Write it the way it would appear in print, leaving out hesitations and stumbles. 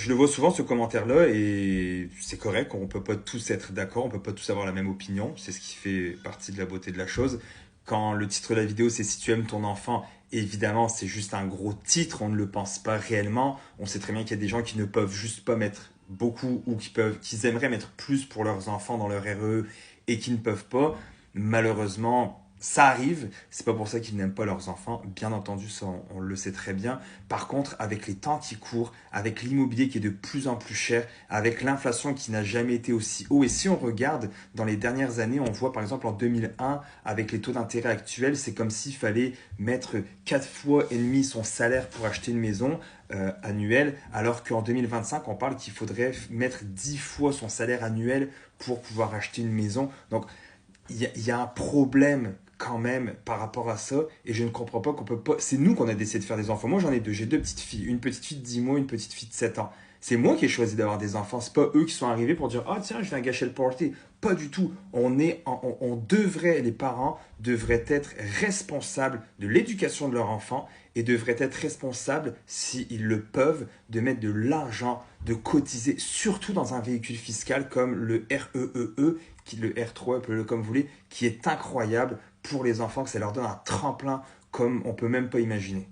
je le vois souvent ce commentaire-là et c'est correct, on peut pas tous être d'accord, on peut pas tous avoir la même opinion, c'est ce qui fait partie de la beauté de la chose. Quand le titre de la vidéo c'est si tu aimes ton enfant, évidemment c'est juste un gros titre, on ne le pense pas réellement. On sait très bien qu'il y a des gens qui ne peuvent juste pas mettre beaucoup ou qui aimeraient mettre plus pour leurs enfants dans leur RE et qui ne peuvent pas. Malheureusement, ça arrive. C'est pas pour ça qu'ils n'aiment pas leurs enfants. Bien entendu, ça, on le sait très bien. Par contre, avec les temps qui courent, avec l'immobilier qui est de plus en plus cher, avec l'inflation qui n'a jamais été aussi haut, et si on regarde dans les dernières années, on voit par exemple en 2001, avec les taux d'intérêt actuels, c'est comme s'il fallait mettre 4 fois et demi son salaire pour acheter une maison annuelle, alors qu'en 2025, on parle qu'il faudrait mettre 10 fois son salaire annuel pour pouvoir acheter une maison. Donc, il y a un problème quand même par rapport à ça et je ne comprends pas qu'on peut pas. C'est nous qu'on a décidé de faire des enfants. Moi j'en ai deux, j'ai deux petites filles, une petite fille de 10 mois, une petite fille de 7 ans. C'est moi qui ai choisi d'avoir des enfants, c'est pas eux qui sont arrivés pour dire ah tiens je viens gâcher le party. Pas du tout. On devrait, les parents devraient être responsables de l'éducation de leur enfant et devraient être responsables, s'ils le peuvent, de mettre de l'argent, de cotiser, surtout dans un véhicule fiscal comme le REEE, le R3, appelez-le comme vous voulez, qui est incroyable pour les enfants, que ça leur donne un tremplin comme on peut même pas imaginer.